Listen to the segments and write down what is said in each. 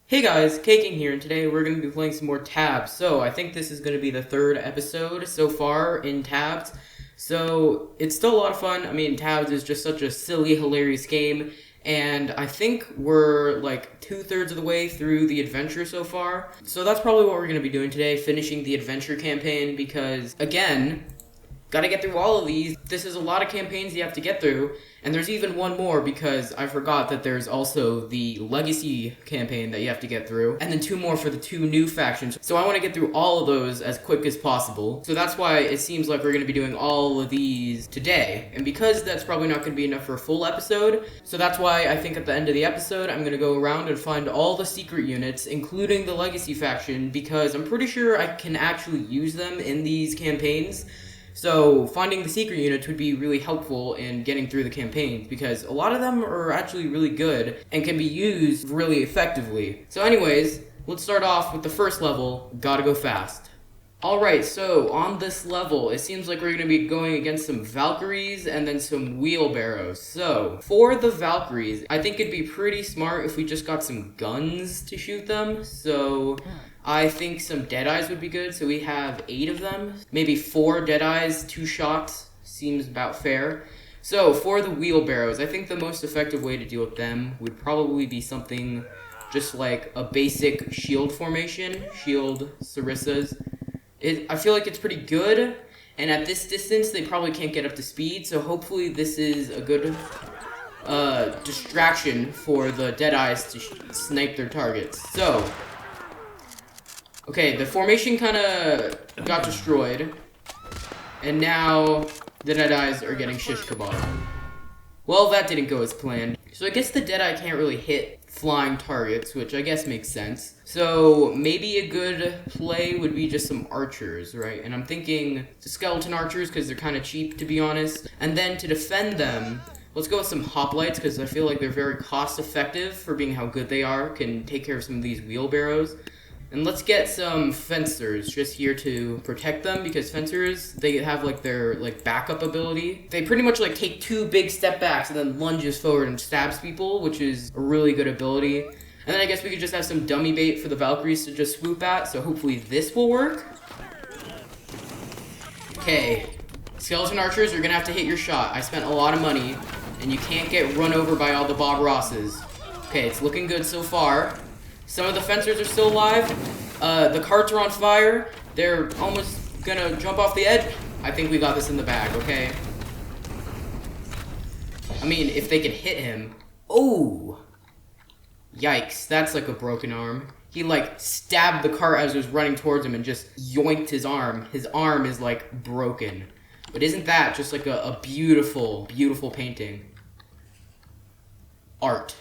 Hey guys, Kaking here, and today we're going to be playing some more Tabs. So, I think this is going to be the third episode so far in Tabs. So, it's still a lot of fun. I mean, Tabs is just such a silly, hilarious game, and I think we're like 2/3 of the way through the adventure so far. So that's probably what we're going to be doing today, finishing the adventure campaign, because, again, gotta get through all of these. This is a lot of campaigns you have to get through, and there's even one more because I forgot that there's also the Legacy campaign that you have to get through, and then two more for the two new factions. So I want to get through all of those as quick as possible. So that's why it seems like we're going to be doing all of these today, and because that's probably not going to be enough for a full episode, so that's why I think at the end of the episode I'm going to go around and find all the secret units, including the Legacy faction, because I'm pretty sure I can actually use them in these campaigns. So, finding the secret units would be really helpful in getting through the campaigns, because a lot of them are actually really good and can be used really effectively. So anyways, let's start off with the first level, Gotta Go Fast. Alright, so on this level, it seems like we're going to be going against some Valkyries and then some wheelbarrows. So, for the Valkyries, I think it'd be pretty smart if we just got some guns to shoot them. So, I think some Deadeyes would be good, so we have 8 of them. Maybe 4 Deadeyes, 2 shots, seems about fair. So, for the wheelbarrows, I think the most effective way to deal with them would probably be something just like a basic shield formation, shield Sarissas. I feel like it's pretty good, and at this distance, they probably can't get up to speed, so hopefully this is a good distraction for the Deadeyes to snipe their targets. So, okay, the formation kind of got destroyed, and now the Deadeyes are getting shish kebab. Well, that didn't go as planned. So I guess the Deadeye can't really hit flying targets, which I guess makes sense. So maybe a good play would be just some archers, right? And I'm thinking the skeleton archers because they're kind of cheap, to be honest. And then to defend them, let's go with some hoplites because I feel like they're very cost effective for being how good they are, can take care of some of these wheelbarrows. And let's get some fencers just here to protect them, because fencers, they have like their like backup ability. They pretty much like take 2 big step backs and then lunges forward and stabs people, which is a really good ability. And then I guess we could just have some dummy bait for the Valkyries to just swoop at, so hopefully this will work. Okay, skeleton archers, you're gonna have to hit your shot. I spent a lot of money, and you can't get run over by all the Bob Rosses. Okay, it's looking good so far. Some of the fencers are still alive. The carts are on fire. They're almost gonna jump off the edge. I think we got this in the bag, okay? I mean, if they could hit him. Oh! Yikes, that's like a broken arm. He like stabbed the cart as it was running towards him and just yoinked his arm. His arm is like broken. But isn't that just like a beautiful, beautiful painting? Art.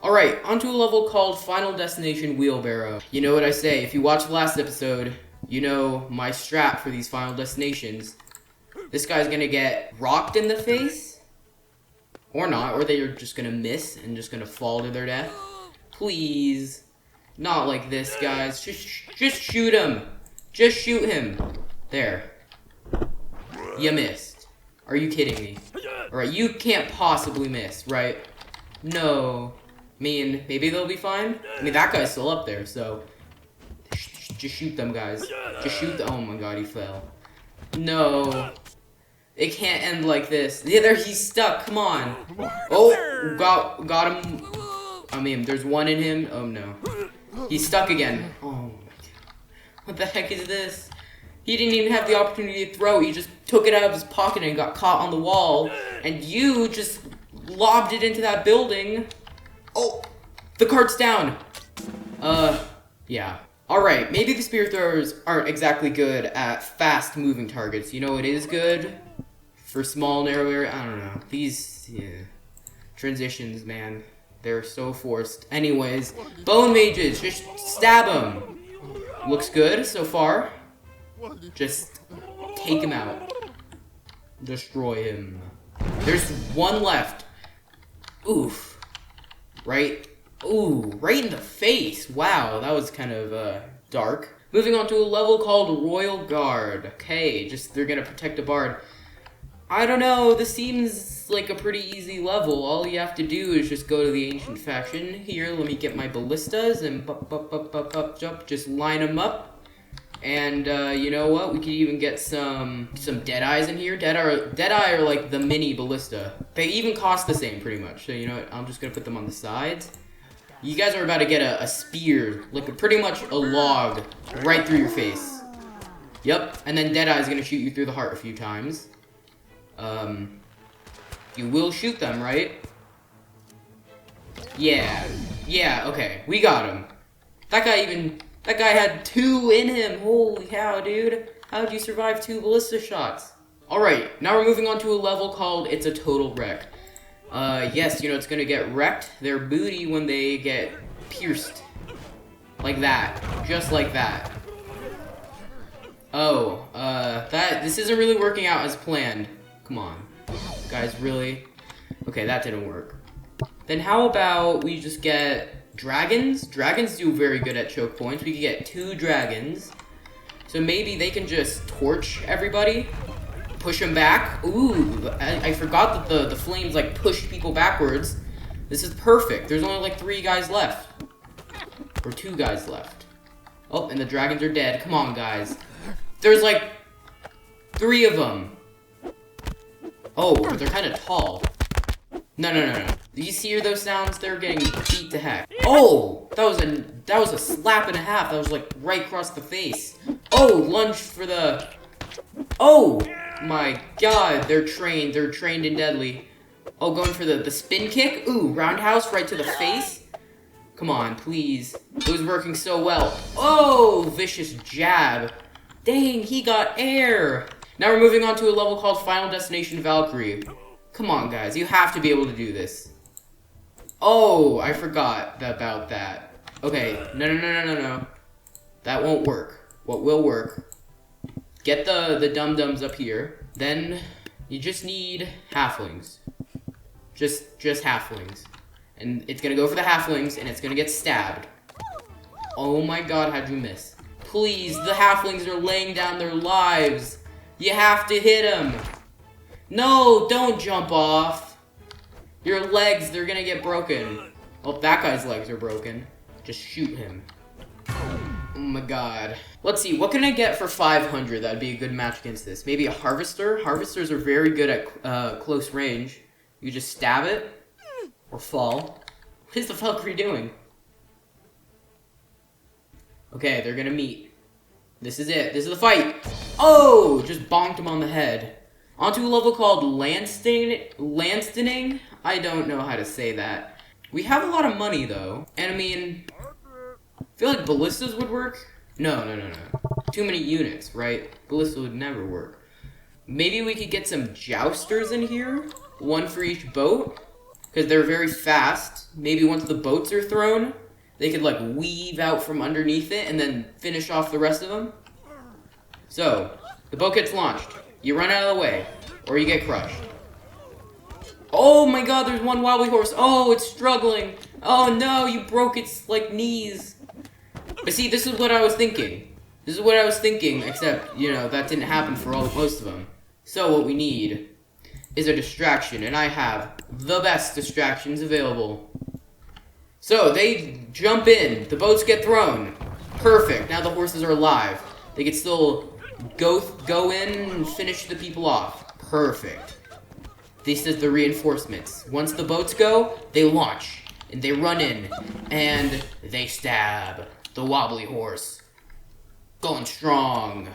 Alright, onto a level called Final Destination Wheelbarrow. You know what I say, if you watched the last episode, you know my strat for these Final Destinations. This guy's gonna get rocked in the face, or not, or they're just gonna miss and just gonna fall to their death. Please, not like this, guys. Just shoot him. Just shoot him. There. You missed. Are you kidding me? Alright, you can't possibly miss, right? No. I mean, maybe they'll be fine. I mean, that guy's still up there, so just shoot them, guys. Just shoot the. Oh my god, he fell. No, it can't end like this. Yeah, there, he's stuck. Come on. Oh, got him. I mean, there's one in him. Oh no, he's stuck again. Oh my god, what the heck is this? He didn't even have the opportunity to throw. He just took it out of his pocket and got caught on the wall. And you just lobbed it into that building. Oh, the cart's down. Yeah. Alright, maybe the spear throwers aren't exactly good at fast moving targets. You know, it is good for small, narrow area. I don't know. These, transitions, man. They're so forced. Anyways, bone mages, just stab them. Looks good so far. Just take him out. Destroy him. There's one left. Oof. Right? Ooh, right in the face. Wow, that was kind of, dark. Moving on to a level called Royal Guard. Okay, they're gonna protect a bard. I don't know, this seems is like a pretty easy level. All you have to do is just go to the ancient faction. Here, let me get my ballistas and jump. Just line them up. And you know what? We could even get some Deadeyes in here. Deadeye are like the mini ballista. They even cost the same pretty much. So you know what? I'm just gonna put them on the sides. You guys are about to get a spear, like pretty much a log, right through your face. Yep, and then Deadeye is gonna shoot you through the heart a few times. You will shoot them, right? Yeah, okay, we got him. That guy had 2 in him. Holy cow, dude. How'd you survive 2 ballista shots? Alright, now we're moving on to a level called It's a Total Wreck. Yes, you know, it's gonna get wrecked. Their booty when they get pierced. Like that. Just like that. Oh, this isn't really working out as planned. Come on. Guys, really? Okay, that didn't work. Then how about we just get dragons? Dragons do very good at choke points. We could get 2 dragons. So maybe they can just torch everybody. Push them back. Ooh, I forgot that the flames like push people backwards. This is perfect. There's only like 3 guys left. Or 2 guys left. Oh, and the dragons are dead. Come on, guys. There's like 3 of them. Oh, but they're kind of tall. No. Do you hear those sounds? They're getting beat to heck. Oh, that was a slap and a half. That was like right across the face. Oh, lunge for the... Oh, my God. They're trained and deadly. Oh, going for the spin kick. Ooh, roundhouse right to the face. Come on, please. It was working so well. Oh, vicious jab. Dang, he got air. Now we're moving on to a level called Final Destination Valkyrie. Come on, guys. You have to be able to do this. Oh, I forgot about that. Okay, no. That won't work. What will work? Get the dum-dums up here. Then you just need halflings. Just halflings. And it's gonna go for the halflings, and it's gonna get stabbed. Oh my God, how'd you miss? Please, the halflings are laying down their lives. You have to hit them. No, don't jump off. Your legs, they're gonna get broken. Oh, that guy's legs are broken. Just shoot him. Oh my God. Let's see, what can I get for 500? That'd be a good match against this. Maybe a harvester? Harvesters are very good at close range. You just stab it or fall. What is the Valkyrie doing? Okay, they're gonna meet. This is it. This is the fight. Oh, just bonked him on the head. Onto a level called Landstening. I don't know how to say that. We have a lot of money though, and I mean, I feel like ballistas would work. No. Too many units, right? Ballista would never work. Maybe we could get some jousters in here, 1 for each boat, because they're very fast. Maybe once the boats are thrown, they could like weave out from underneath it and then finish off the rest of them. So, the boat gets launched. You run out of the way, or you get crushed. Oh my God, there's one wobbly horse. Oh, it's struggling. Oh no, you broke its like knees. But see, this is what I was thinking. Except, you know, that didn't happen for most of them. So what we need is a distraction, and I have the best distractions available. So, they jump in. The boats get thrown. Perfect. Now the horses are alive. They can still go in and finish the people off. Perfect. This is the reinforcements. Once the boats go, they launch. And they run in. And they stab the wobbly horse. Going strong.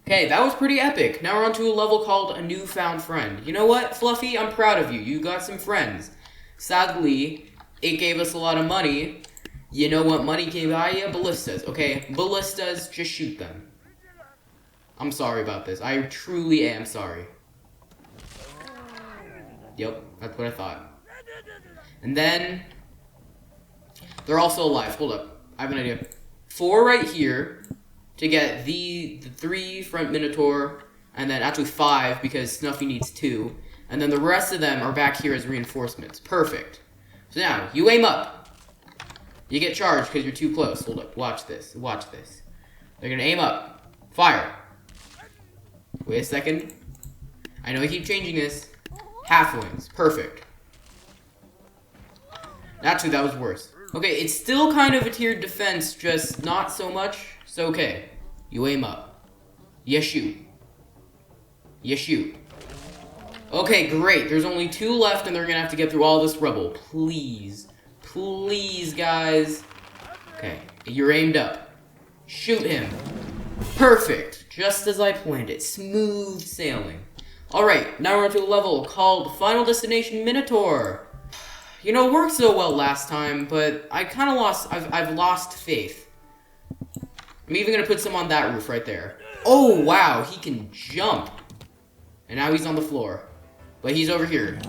Okay, that was pretty epic. Now we're on to a level called A Newfound Friend. You know what, Fluffy? I'm proud of you. You got some friends. Sadly, it gave us a lot of money. You know what money can buy you? Ballistas, okay? Ballistas, just shoot them. I'm sorry about this. I truly am sorry. Yep, that's what I thought. And then, they're also alive. Hold up. I have an idea. 4 right here to get the 3 front Minotaur, and then actually 5 because Snuffy needs 2. And then the rest of them are back here as reinforcements. Perfect. So now, you aim up. You get charged because you're too close. Hold up. Watch this. Watch this. They're going to aim up. Fire. Wait a second. I know I keep changing this. Halflings. Perfect. Actually, that was worse. Okay, it's still kind of a tiered defense, just not so much. So, okay. You aim up. You shoot. You shoot. Okay, great. There's only 2 left, and they're gonna have to get through all this rubble. Please. Please, guys. Okay, you're aimed up. Shoot him. Perfect. Just as I planned it. Smooth sailing. Alright, now we're on to a level called Final Destination Minotaur. You know, it worked so well last time, but I kind of I've lost faith. I'm even gonna put some on that roof right there. Oh, wow, he can jump. And now he's on the floor. But he's over here.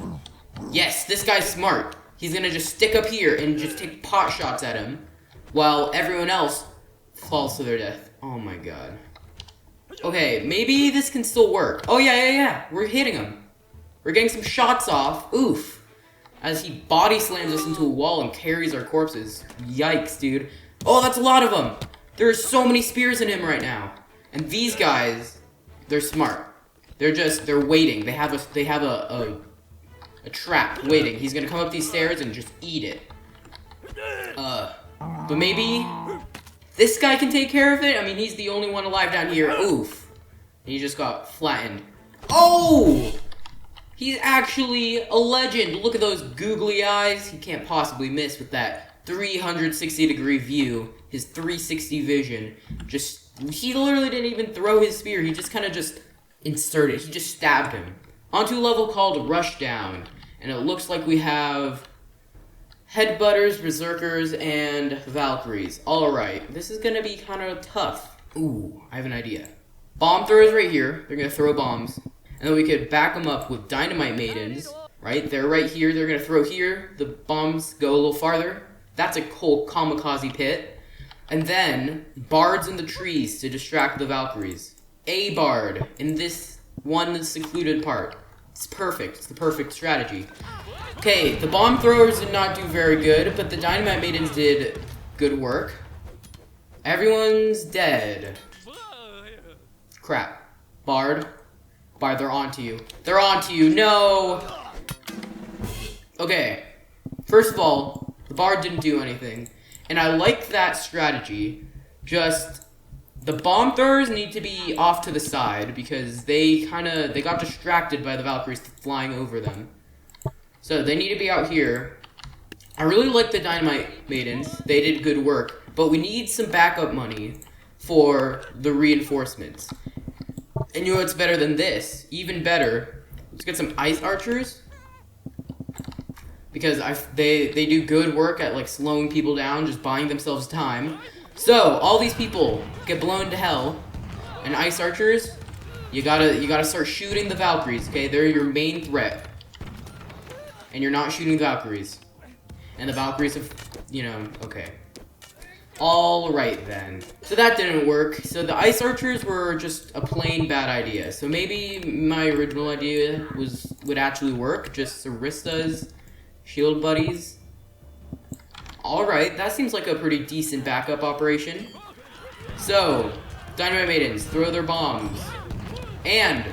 Yes, this guy's smart. He's gonna just stick up here and just take pot shots at him, while everyone else falls to their death. Oh my god. Okay, maybe this can still work. Oh yeah. We're hitting him. We're getting some shots off. Oof. As he body slams us into a wall and carries our corpses. Yikes, dude. Oh, that's a lot of them. There are so many spears in him right now. And these guys, they're smart. They're waiting. They have a trap waiting. He's gonna come up these stairs and just eat it. But maybe this guy can take care of it? I mean, he's the only one alive down here. Oof. He just got flattened. Oh! He's actually a legend. Look at those googly eyes. He can't possibly miss with that 360-degree view. His 360 vision. He literally didn't even throw his spear. He just kind of just inserted. He just stabbed him. Onto a level called Rushdown. And it looks like we have Headbutters, Berserkers, and Valkyries. Alright, this is gonna be kind of tough. Ooh, I have an idea. Bomb throwers right here. They're gonna throw bombs. And then we could back them up with Dynamite Maidens. Right? They're right here. They're gonna throw here. The bombs go a little farther. That's a cool kamikaze pit. And then Bards in the trees to distract the Valkyries. A Bard in this one secluded part. It's perfect. It's the perfect strategy. Okay, the bomb throwers did not do very good, but the Dynamite Maidens did good work. Everyone's dead. Crap. Bard, they're onto you. They're onto you. No! Okay. First of all, the Bard didn't do anything. And I like that strategy. Just, the bomb throwers need to be off to the side because they got distracted by the Valkyries flying over them. So they need to be out here. I really like the Dynamite Maidens. They did good work. But we need some backup money for the reinforcements. And you know what's better than this? Even better. Let's get some Ice Archers. Because they do good work at like slowing people down, just buying themselves time. So, all these people get blown to hell. And Ice Archers, you gotta start shooting the Valkyries, okay? They're your main threat. And you're not shooting Valkyries. And the Valkyries have, okay. Alright then. So that didn't work. So the Ice Archers were just a plain bad idea. So maybe my original idea would actually work. Just Arista's shield buddies. Alright, that seems like a pretty decent backup operation. So, Dynamite Maidens, throw their bombs. And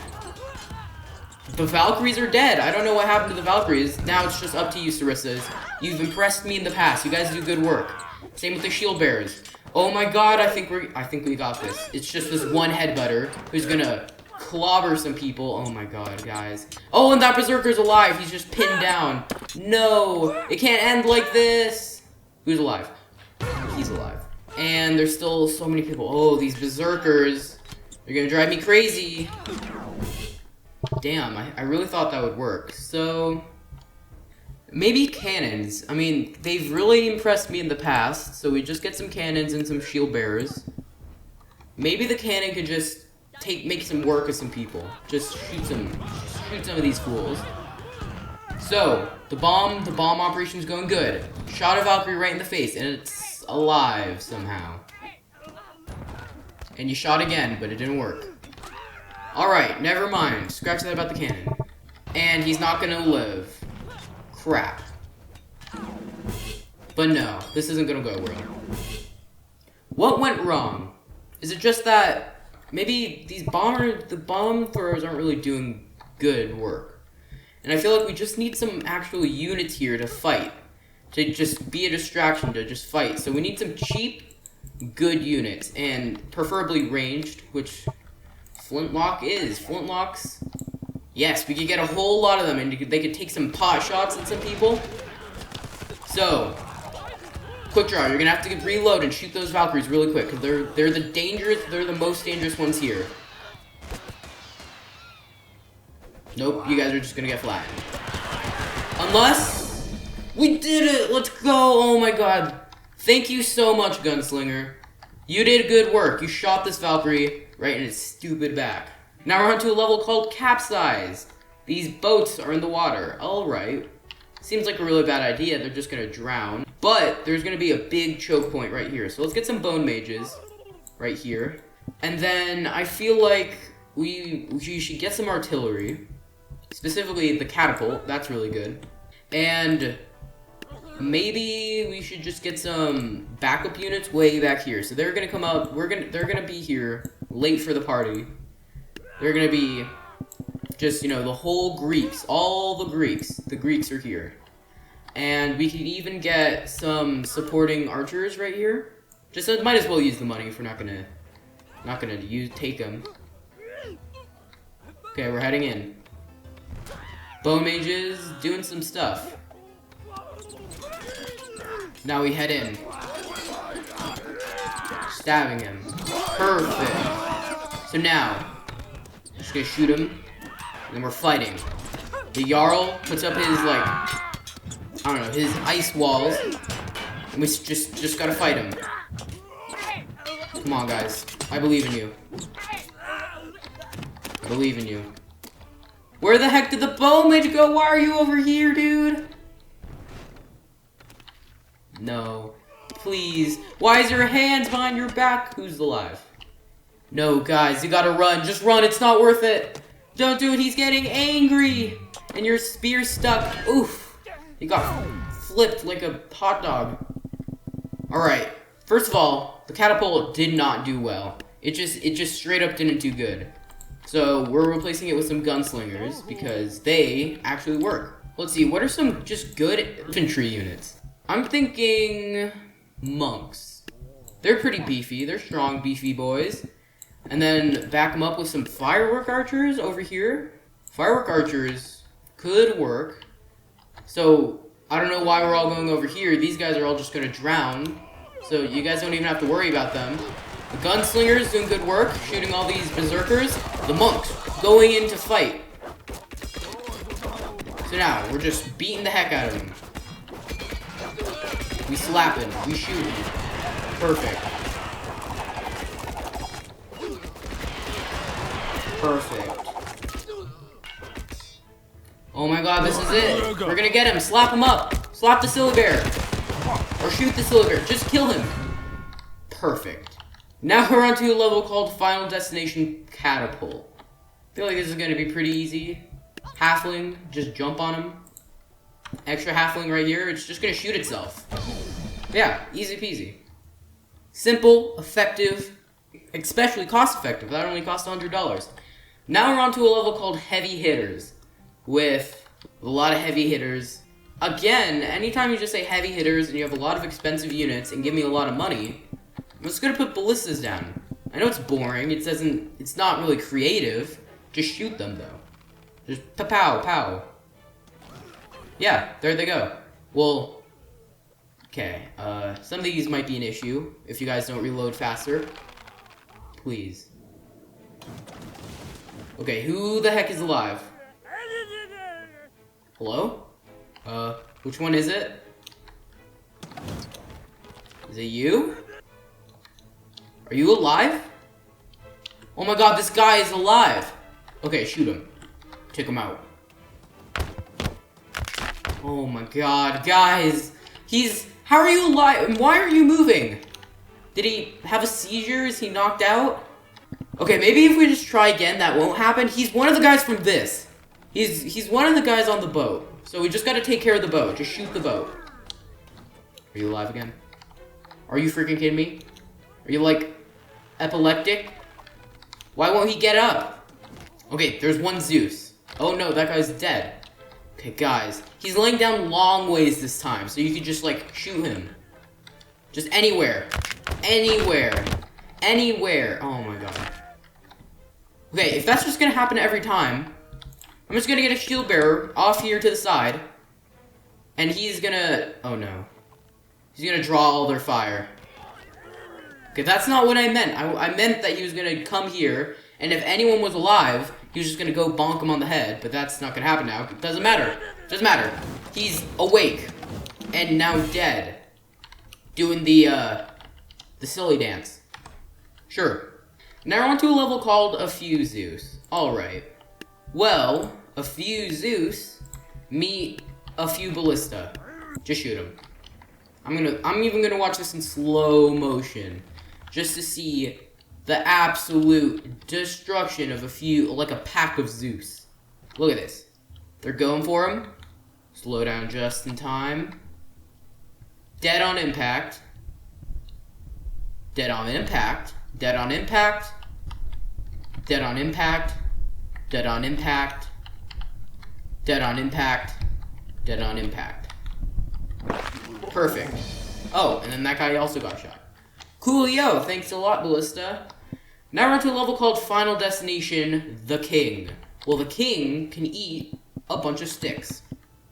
the Valkyries are dead. I don't know what happened to the Valkyries. Now it's just up to you, Saristas. You've impressed me in the past. You guys do good work. Same with the shield bearers. Oh my god, I think we got this. It's just this one headbutter who's gonna clobber some people. Oh my god, guys. Oh, and that Berserker's alive. He's just pinned down. No, it can't end like this. Who's alive? He's alive. And there's still so many people. Oh, these Berserkers. They're gonna drive me crazy. Damn, I really thought that would work. So, maybe cannons. I mean, they've really impressed me in the past, so we just get some cannons and some shield bearers. Maybe the cannon could just make some work of some people. Just shoot some of these fools. So, the bomb operation's going good. Shot a Valkyrie right in the face, and it's alive somehow. And you shot again, but it didn't work. Alright, never mind. Scratch that about the cannon. And he's not gonna live. Crap. But no, this isn't gonna go well. What went wrong? Is it just that maybe the bomb throwers aren't really doing good work? And I feel like we just need some actual units here to fight. To just be a distraction, to just fight. So we need some cheap, good units. And preferably ranged, which Flintlock is. Flintlocks, yes, we could get a whole lot of them. And they could take some pot shots at some people. So, quick draw, you're gonna have to reload and shoot those Valkyries really quick. Because they're the most dangerous ones here. Nope, you guys are just gonna get flattened. Unless we did it! Let's go! Oh my god. Thank you so much, Gunslinger. You did good work. You shot this Valkyrie right in its stupid back. Now we're on to a level called Capsize. These boats are in the water. Alright. Seems like a really bad idea. They're just gonna drown. But there's gonna be a big choke point right here. So let's get some bone mages right here. And then I feel like we should get some artillery. Specifically the catapult, that's really good. And maybe we should just get some backup units way back here. So they're gonna come up, they're gonna be here late for the party. They're gonna be just, you know, the whole Greeks, all the Greeks. The Greeks are here. And we could even get some supporting archers right here. Just might as well use the money if we're not gonna take them. Okay, we're heading in. Bone mages doing some stuff. Now we head in. Stabbing him. Perfect. So now, just gonna shoot him, and then we're fighting. The Jarl puts up his, like, I don't know, his ice walls, and we just gotta fight him. Come on, guys. I believe in you. I believe in you. Where the heck did the bone mage go? Why are you over here, dude? No. Please. Why is your hands behind your back? Who's alive? No, guys, you gotta run. Just run. It's not worth it. Don't do it. He's getting angry. And your spear's stuck. Oof. He got flipped like a hot dog. Alright. First of all, the catapult did not do well. It just straight up didn't do good. So we're replacing it with some gunslingers because they actually work. Let's see, what are some just good infantry units? I'm thinking monks. They're pretty beefy. They're strong, beefy boys. And then back them up with some firework archers over here. Firework archers could work. So I don't know why we're all going over here. These guys are all just gonna drown. So you guys don't even have to worry about them. The gunslingers doing good work, shooting all these berserkers. The monks going in to fight. So now, we're just beating the heck out of them. We slap him, we shoot him. Perfect. Perfect. Oh my god, this is it. We're gonna get him, slap him up. Slap the Silly Bear. Or shoot the Silly Bear, just kill him. Perfect. Now we're on to a level called Final Destination Catapult. I feel like this is going to be pretty easy. Halfling, just jump on him. Extra halfling right here, it's just going to shoot itself. Yeah, easy peasy. Simple, effective, especially cost effective. That only costs $100. Now we're on to a level called Heavy Hitters. With a lot of heavy hitters. Again, anytime you just say heavy hitters and you have a lot of expensive units and give me a lot of money, I'm just gonna put ballistas down. I know it's boring, it's not really creative. Just shoot them though. Just pow pow. Yeah, there they go. Well, okay, some of these might be an issue if you guys don't reload faster. Please. Okay, who the heck is alive? Hello? Which one is it? Is it you? Are you alive? Oh my god, this guy is alive! Okay, shoot him. Take him out. Oh my god, guys! How are you alive? And why are you moving? Did he have a seizure? Is he knocked out? Okay, maybe if we just try again, that won't happen. He's one of the guys from this. He's one of the guys on the boat. So we just gotta take care of the boat. Just shoot the boat. Are you alive again? Are you freaking kidding me? Are you like epileptic? Why won't he get up? Okay, there's one Zeus. Oh no, that guy's dead. Okay, guys. He's laying down long ways this time, so you can just, like, shoot him. Just anywhere. Anywhere. Anywhere. Oh, my God. Okay, if that's just gonna happen every time, I'm just gonna get a shield bearer off here to the side. And he's gonna... Oh, no. He's gonna draw all their fire. Okay, that's not what I meant. I meant that he was gonna come here, and if anyone was alive, he was just gonna go bonk him on the head, but that's not gonna happen now. It doesn't matter. Doesn't matter. He's awake. And now dead. Doing the silly dance. Sure. Now we're on to a level called A Few Zeus. Alright. Well, a few Zeus meet a few Ballista. Just shoot him. I'm even gonna watch this in slow motion. Just to see the absolute destruction of a few, like a pack of Zeus. Look at this. They're going for him. Slow down just in time. Dead on impact. Dead on impact. Dead on impact. Dead on impact. Dead on impact. Dead on impact. Dead on impact. Perfect. Oh, and then that guy also got shot. Coolio, thanks a lot, Ballista. Now we're on to a level called Final Destination, the King. Well, the King can eat a bunch of sticks.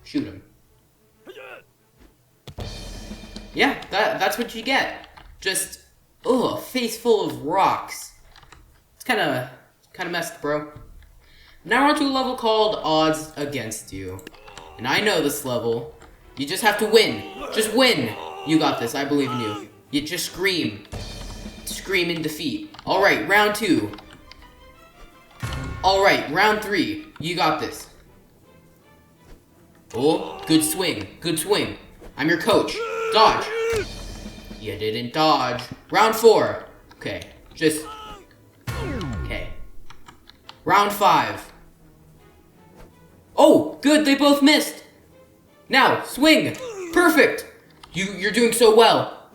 Shoot him. Yeah, that's what you get. Just, ugh, face full of rocks. It's kind of messed, bro. Now we're on to a level called Odds Against You. And I know this level. You just have to win. Just win. You got this. I believe in you. You just scream. Scream in defeat. Alright, round 2. Alright, round 3. You got this. Oh, good swing. Good swing. I'm your coach. Dodge. You didn't dodge. Round 4. Okay, just... Okay. Round 5. Oh, good, they both missed. Now, swing. Perfect. You're doing so well.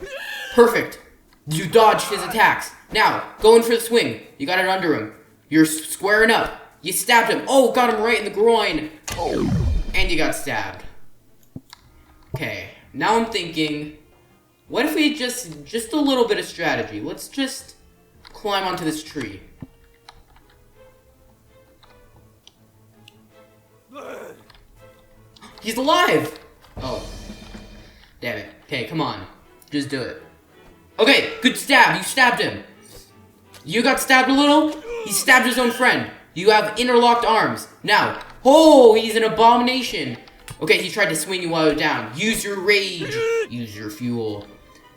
Perfect. You dodged his attacks. Now, go in for the swing. You got it under him. You're squaring up. You stabbed him. Oh, got him right in the groin. Oh, and you got stabbed. Okay, now I'm thinking, what if we just a little bit of strategy. Let's just climb onto this tree. He's alive! Oh. Damn it. Okay, come on. Just do it. Okay, good stab. You stabbed him. You got stabbed a little? He stabbed his own friend. You have interlocked arms. Now, oh, he's an abomination. Okay, he tried to swing you while you're down. Use your rage. Use your fuel.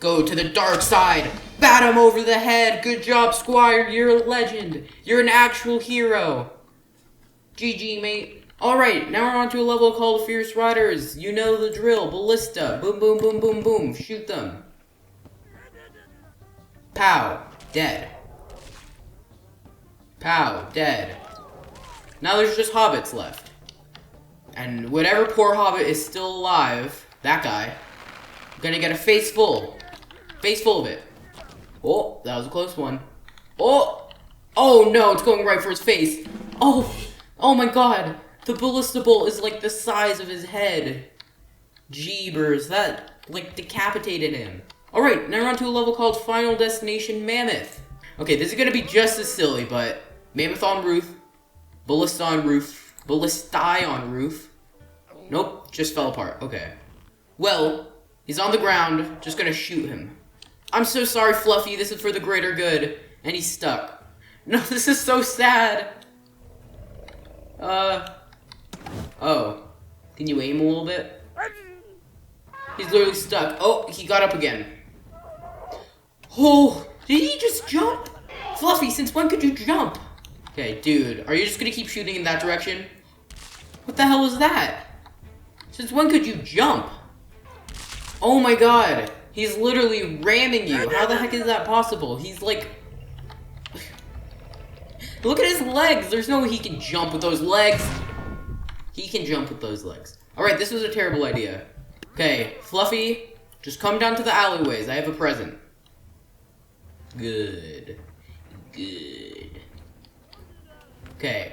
Go to the dark side. Bat him over the head. Good job, Squire. You're a legend. You're an actual hero. GG, mate. Alright, now we're on to a level called Fierce Riders. You know the drill. Ballista. Boom, boom, boom, boom, boom. Shoot them. Pow. Dead. Pow. Dead. Now there's just hobbits left. And whatever poor hobbit is still alive, that guy, gonna get a face full. Face full of it. Oh, that was a close one. Oh! Oh no, it's going right for his face. Oh! Oh my god! The ballista bolt is like the size of his head. Jeebers, that like decapitated him. Alright, now we're on to a level called Final Destination Mammoth. Okay, this is gonna be just as silly, but Mammoth on roof, Ballista on roof, Ballistae on roof. Nope, just fell apart. Okay. Well, he's on the ground, just gonna shoot him. I'm so sorry, Fluffy, this is for the greater good. And he's stuck. No, this is so sad. Oh. Can you aim a little bit? He's literally stuck. Oh, he got up again. Oh, did he just jump? Fluffy, since when could you jump? Okay, dude, are you just gonna keep shooting in that direction? What the hell was that? Since when could you jump? Oh my god, he's literally ramming you. How the heck is that possible? He's like... Look at his legs. There's no way he can jump with those legs. He can jump with those legs. Alright, this was a terrible idea. Okay, Fluffy, just come down to the alleyways. I have a present. Good. Good. Okay,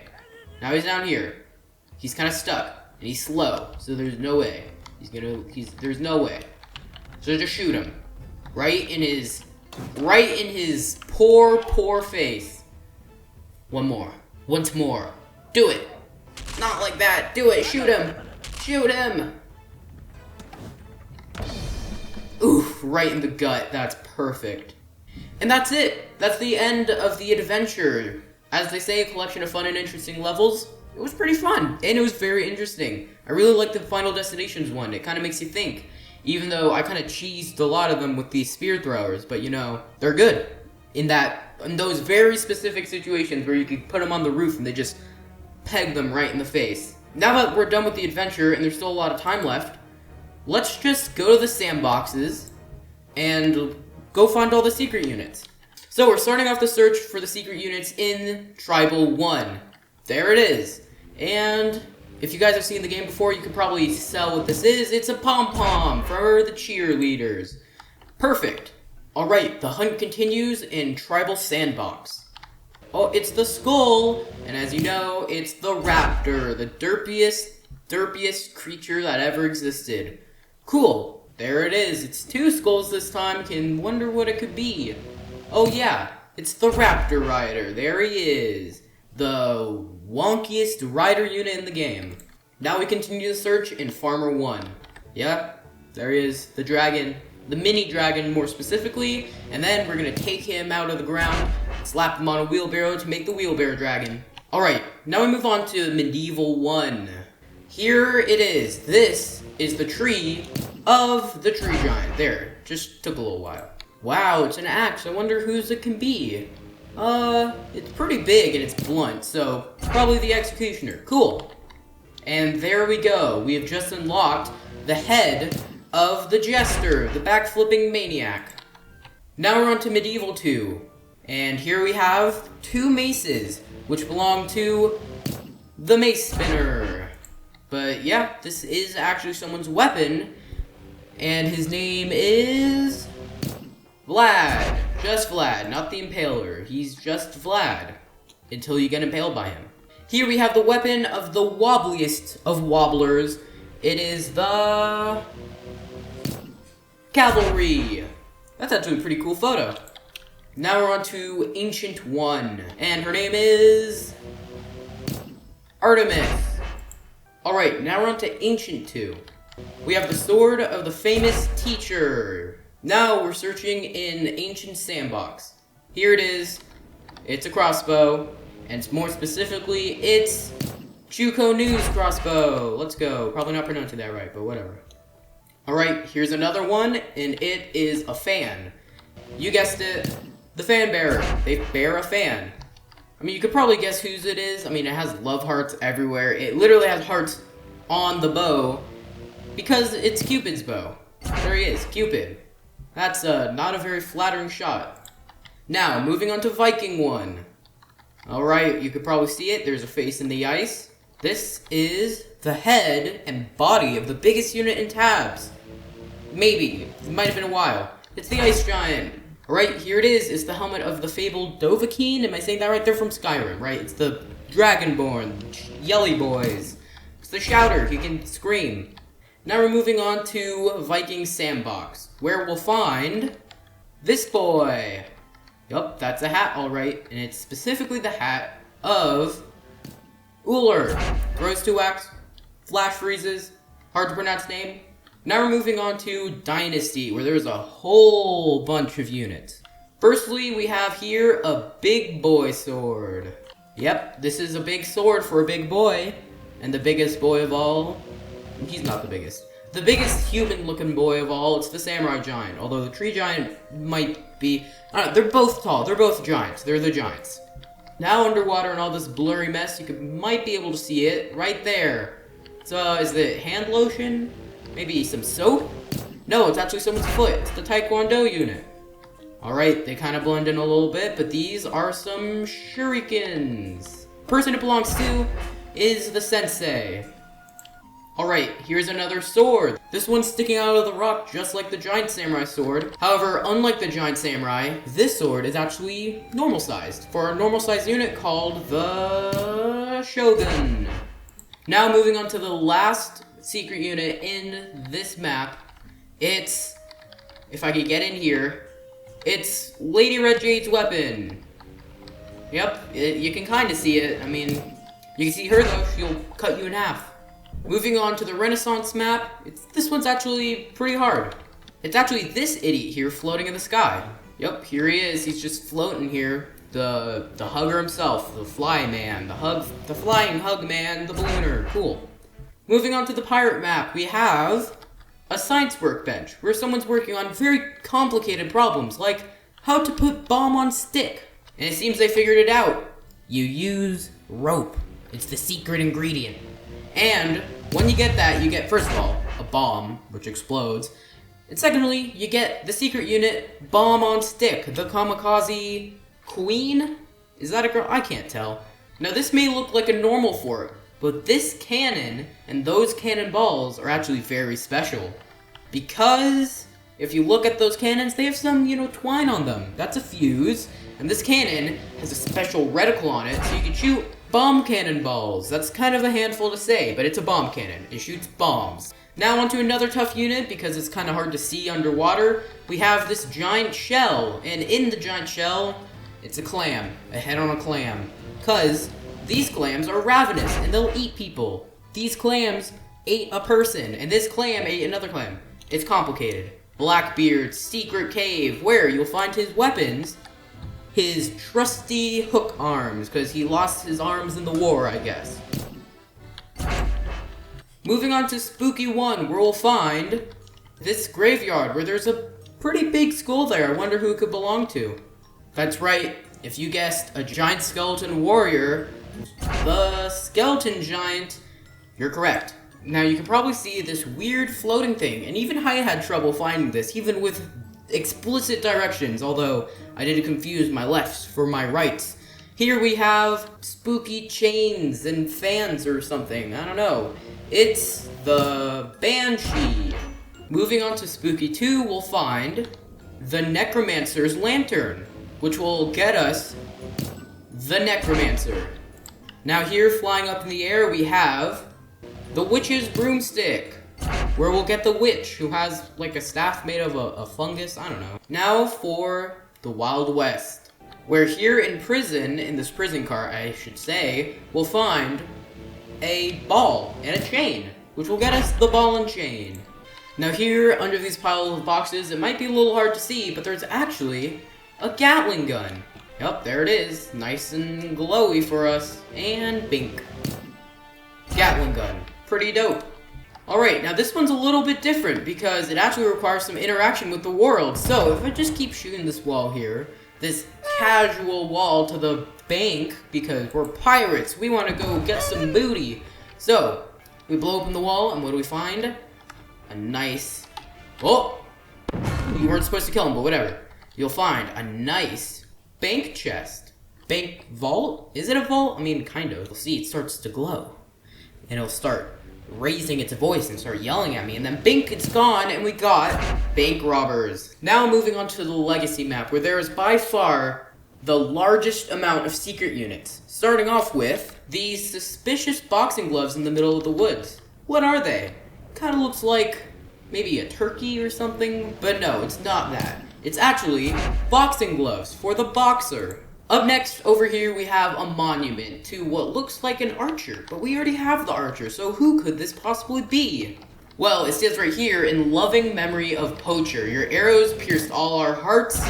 now he's down here. He's kind of stuck. And he's slow, so there's no way. There's no way. So just shoot him. Right in his poor face. One more. Once more. Do it. Not like that. Do it. Shoot him. Shoot him. Oof, right in the gut. That's perfect. And that's it. That's the end of the adventure. As they say, a collection of fun and interesting levels. It was pretty fun, and it was very interesting. I really like the Final Destinations one. It kind of makes you think. Even though I kind of cheesed a lot of them with these spear throwers, but you know, they're good. In those very specific situations where you could put them on the roof and they just peg them right in the face. Now that we're done with the adventure and there's still a lot of time left, let's just go to the sandboxes and go find all the secret units. So we're starting off the search for the secret units in Tribal 1. There it is. And if you guys have seen the game before, you could probably tell what this is. It's a pom-pom for the cheerleaders. Perfect. Alright, the hunt continues in Tribal Sandbox. Oh, it's the skull, and as you know, it's the raptor, the derpiest creature that ever existed. Cool. There it is. It's 2 skulls this time. Can wonder what it could be. Oh yeah, it's the Raptor Rider. There he is. The wonkiest rider unit in the game. Now we continue the search in Farmer 1. Yeah, there he is. The dragon. The mini dragon, more specifically. And then we're going to take him out of the ground, slap him on a wheelbarrow to make the wheelbarrow dragon. Alright, now we move on to Medieval 1. Here it is. This is the tree of the tree giant. There, just took a little while. Wow, it's an axe. I wonder whose it can be. It's pretty big and it's blunt, so probably the executioner. Cool. And there we go. We have just unlocked the head of the jester, the backflipping maniac. Now we're on to Medieval 2. And here we have 2 maces, which belong to the mace spinner. But yeah, this is actually someone's weapon, and his name is Vlad. Just Vlad, not the Impaler. He's just Vlad. Until you get impaled by him. Here we have the weapon of the wobbliest of wobblers. It is the cavalry. That's actually a pretty cool photo. Now we're on to Ancient 1. And her name is Artemis. Alright, now we're on to Ancient 2. We have the sword of the famous teacher. Now we're searching in Ancient Sandbox. Here it is. It's a crossbow. And more specifically, it's Chuko News crossbow. Let's go. Probably not pronouncing that right, but whatever. Alright, here's another one, and it is a fan. You guessed it. The fan bearer. They bear a fan. I mean, you could probably guess whose it is. I mean, it has love hearts everywhere. It literally has hearts on the bow because it's Cupid's bow. There he is, Cupid. That's not a very flattering shot. Now, moving on to Viking 1. Alright, you could probably see it. There's a face in the ice. This is the head and body of the biggest unit in tabs. Maybe. It might have been a while. It's the Ice Giant. Alright, here it is. It's the helmet of the fabled Dovahkiin. Am I saying that right? They're from Skyrim, right? It's the Dragonborn, Yelly Boys. It's the Shouter. He can scream. Now we're moving on to Viking Sandbox, where we'll find this boy. Yup, that's a hat, alright. And it's specifically the hat of Uller. Throws 2 whacks, flash freezes, hard to pronounce name. Now we're moving on to Dynasty, where there's a whole bunch of units. Firstly, we have here a big boy sword. Yep, this is a big sword for a big boy. And the biggest boy of all, he's not the biggest. The biggest human-looking boy of all, it's the Samurai Giant. Although the Tree Giant might be, I don't know, they're both tall. They're both giants. They're the giants. Now underwater and all this blurry mess, you might be able to see it right there. So, is it hand lotion? Maybe some soap? No, it's actually someone's foot. It's the Taekwondo unit. Alright, they kind of blend in a little bit, but these are some shurikens. The person it belongs to is the sensei. Alright, here's another sword. This one's sticking out of the rock just like the giant samurai sword. However, unlike the giant samurai, this sword is actually normal sized for a normal sized unit called the Shogun. Now moving on to the last secret unit in this map. It's, if I could get in here, it's Lady Red Jade's weapon. Yep, you can kind of see it. I mean, you can see her though, she'll cut you in half. Moving on to the Renaissance map, this one's actually pretty hard. It's actually this idiot here floating in the sky. Yep, here he is, he's just floating here. The hugger himself, the fly man, the flying hug man, the ballooner, cool. Moving on to the pirate map, we have a science workbench where someone's working on very complicated problems like how to put bomb on stick. And it seems they figured it out. You use rope. It's the secret ingredient. And when you get that, you get, first of all, a bomb, which explodes. And secondly, you get the secret unit, bomb on stick, the kamikaze queen? Is that a girl? I can't tell. Now this may look like a normal fort, but this cannon and those cannonballs are actually very special. Because if you look at those cannons, they have some, twine on them. That's a fuse. And this cannon has a special reticle on it, so you can shoot bomb cannonballs. That's kind of a handful to say, but it's a bomb cannon. It shoots bombs. Now onto another tough unit, because it's kind of hard to see underwater. We have this giant shell, and in the giant shell, it's a clam. A head on a clam. Because these clams are ravenous, and they'll eat people. These clams ate a person, and this clam ate another clam. It's complicated. Blackbeard's secret cave, where you'll find his weapons. His trusty hook arms, because he lost his arms in the war, I guess. Moving on to Spooky 1, where we'll find this graveyard, where there's a pretty big skull there. I wonder who it could belong to. That's right, if you guessed a giant skeleton warrior, the skeleton giant, you're correct. Now you can probably see this weird floating thing, and even I had trouble finding this, even with explicit directions, although I did confuse my lefts for my rights. Here we have spooky chains and fans or something, I don't know. It's the Banshee. Moving on to Spooky 2, we'll find the Necromancer's Lantern, which will get us the Necromancer. Now here, flying up in the air, we have the Witch's Broomstick, where we'll get the witch, who has like a staff made of a fungus, I don't know. Now for the Wild West, where here in prison, in this prison car I should say, we'll find a ball and a chain, which will get us the ball and chain. Now here, under these piles of boxes, it might be a little hard to see, but there's actually a Gatling gun. Yup, there it is, nice and glowy for us, and bink. Gatling gun, pretty dope. Alright, now this one's a little bit different because it actually requires some interaction with the world. So if I just keep shooting this wall here, this casual wall to the bank, because we're pirates, we want to go get some booty. So, we blow open the wall, and what do we find? A nice... Oh! You weren't supposed to kill him, but whatever. You'll find a nice bank chest. Bank vault? Is it a vault? I mean, kind of. You'll see it starts to glow. And it'll start raising its voice and start yelling at me, and then bink, it's gone, and we got bank robbers. Now moving on to the legacy map, where there is by far the largest amount of secret units. Starting off with these suspicious boxing gloves in the middle of the woods. What are they? Kind of looks like maybe a turkey or something, but no, it's not that. It's actually boxing gloves for the boxer. Up next, over here, we have a monument to what looks like an archer, but we already have the archer, so who could this possibly be? Well, it says right here, in loving memory of Poacher. Your arrows pierced all our hearts,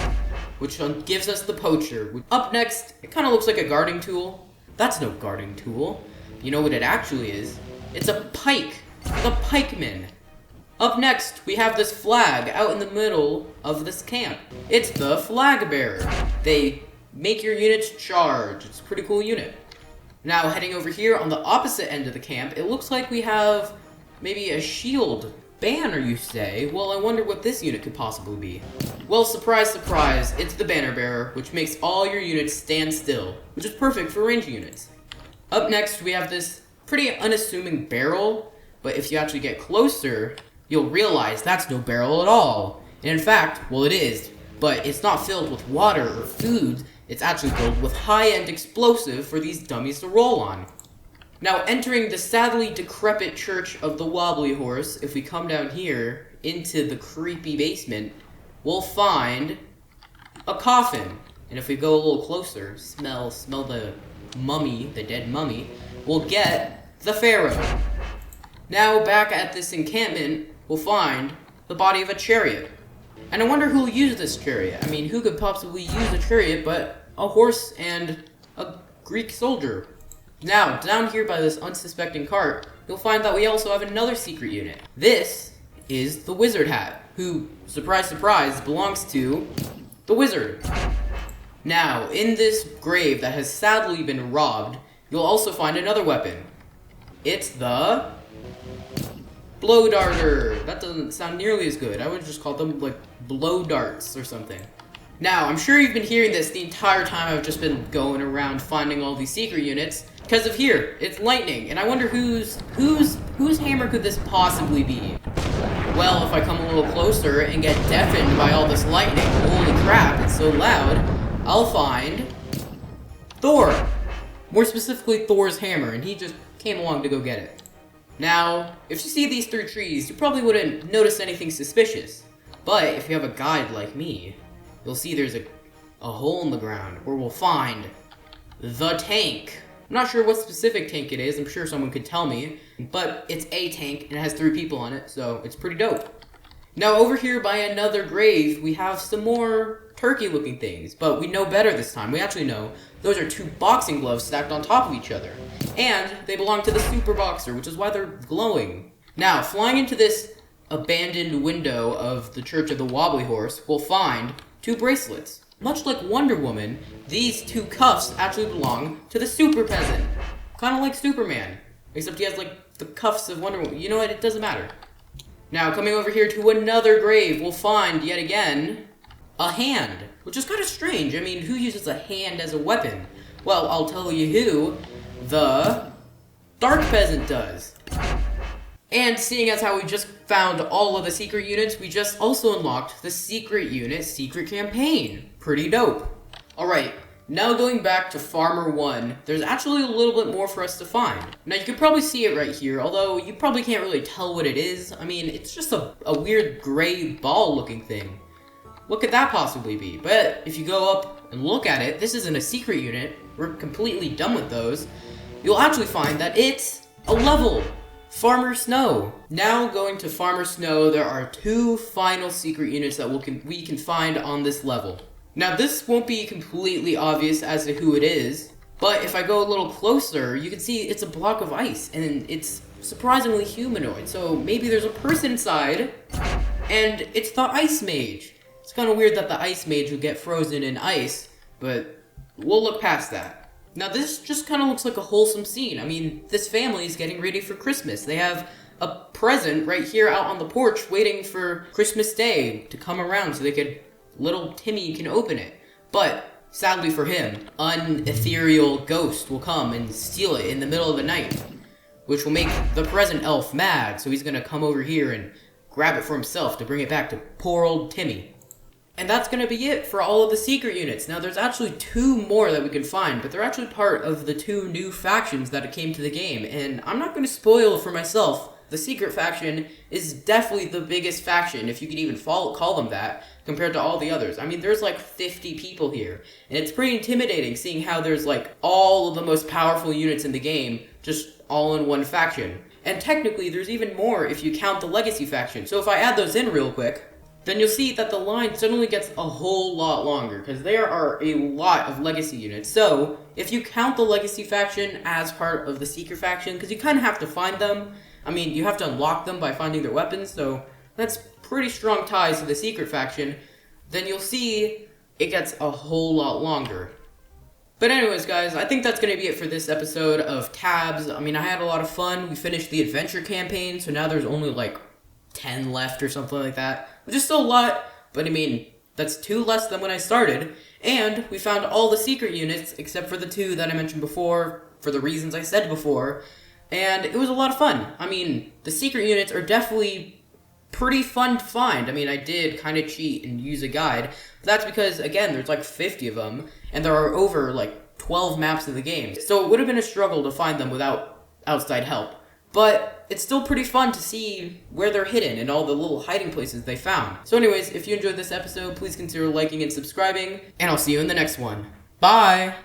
which gives us the Poacher. Up next, it kind of looks like a guarding tool. That's no guarding tool. You know what it actually is? It's a pike, the pikeman. Up next, we have this flag out in the middle of this camp. It's the flag bearer. They make your units charge. It's a pretty cool unit. Now, heading over here on the opposite end of the camp, it looks like we have maybe a shield banner, you say? Well, I wonder what this unit could possibly be. Well, surprise, surprise, it's the banner bearer, which makes all your units stand still, which is perfect for range units. Up next, we have this pretty unassuming barrel, but if you actually get closer, you'll realize that's no barrel at all. And in fact, well, it is, but it's not filled with water or food. It's actually filled with high-end explosive for these dummies to roll on. Now, entering the sadly decrepit church of the Wobbly Horse, if we come down here into the creepy basement, we'll find a coffin. And if we go a little closer, smell the mummy, the dead mummy, we'll get the pharaoh. Now, back at this encampment, we'll find the body of a chariot. And I wonder who will use this chariot. I mean, who could possibly use a chariot but a horse and a Greek soldier? Now, down here by this unsuspecting cart, you'll find that we also have another secret unit. This is the wizard hat, who, surprise, surprise, belongs to the wizard. Now, in this grave that has sadly been robbed, you'll also find another weapon. It's the blow darter. That doesn't sound nearly as good. I would just call them, like, blow darts or something. Now, I'm sure you've been hearing this the entire time I've just been going around finding all these secret units, because of here, it's lightning, and I wonder whose hammer could this possibly be? Well, if I come a little closer and get deafened by all this lightning, holy crap, it's so loud, I'll find Thor. More specifically, Thor's hammer, and he just came along to go get it. Now, if you see these three trees, you probably wouldn't notice anything suspicious. But if you have a guide like me, you'll see there's a hole in the ground where we'll find the tank. I'm not sure what specific tank it is, I'm sure someone could tell me, but it's a tank and it has 3 people on it, so it's pretty dope. Now over here by another grave, we have some more turkey looking things, but we know better this time. We actually know those are 2 boxing gloves stacked on top of each other, and they belong to the super boxer, which is why they're glowing. Now, flying into this abandoned window of the Church of the Wobbly Horse, we'll find 2 bracelets. Much like Wonder Woman, these 2 cuffs actually belong to the super peasant. Kind of like Superman, except he has like the cuffs of Wonder Woman. You know what, it doesn't matter. Now, coming over here to another grave, we'll find, yet again, a hand, which is kind of strange. I mean, who uses a hand as a weapon? Well, I'll tell you who. The Dark Peasant does. And seeing as how we just found all of the secret units, we just also unlocked the secret unit secret campaign. Pretty dope. Alright, now going back to Farmer 1, there's actually a little bit more for us to find. Now you can probably see it right here, although you probably can't really tell what it is. I mean, it's just a weird gray ball looking thing. What could that possibly be? But if you go up and look at it, this isn't a secret unit. We're completely done with those. You'll actually find that it's a level. Farmer Snow. Now going to Farmer Snow, there are 2 final secret units that we can find on this level. Now this won't be completely obvious as to who it is, but if I go a little closer, you can see it's a block of ice, and it's surprisingly humanoid, so maybe there's a person inside, and it's the Ice Mage. It's kind of weird that the Ice Mage would get frozen in ice, but we'll look past that. Now this just kind of looks like a wholesome scene. I mean, this family is getting ready for Christmas. They have a present right here out on the porch waiting for Christmas Day to come around so little Timmy can open it. But sadly for him, an ethereal ghost will come and steal it in the middle of the night, which will make the present elf mad, so he's gonna come over here and grab it for himself to bring it back to poor old Timmy. And that's going to be it for all of the secret units. Now, there's actually 2 more that we can find, but they're actually part of the 2 new factions that came to the game. And I'm not going to spoil for myself. The secret faction is definitely the biggest faction, if you could even call them that, compared to all the others. I mean, there's like 50 people here. And it's pretty intimidating seeing how there's like all of the most powerful units in the game just all in one faction. And technically, there's even more if you count the legacy faction. So if I add those in real quick, then you'll see that the line suddenly gets a whole lot longer, because there are a lot of legacy units. So, if you count the legacy faction as part of the secret faction, because you kind of have to find them, I mean, you have to unlock them by finding their weapons, so that's pretty strong ties to the secret faction, then you'll see it gets a whole lot longer. But anyways, guys, I think that's going to be it for this episode of Tabs. I mean, I had a lot of fun. We finished the adventure campaign, so now there's only like 10 left or something like that, which is still a lot, but I mean, that's 2 less than when I started, and we found all the secret units, except for the 2 that I mentioned before, for the reasons I said before, and it was a lot of fun. I mean, the secret units are definitely pretty fun to find. I mean, I did kind of cheat and use a guide, but that's because, again, there's like 50 of them, and there are over like 12 maps of the game, so it would have been a struggle to find them without outside help. But it's still pretty fun to see where they're hidden and all the little hiding places they found. So anyways, if you enjoyed this episode, please consider liking and subscribing, and I'll see you in the next one. Bye!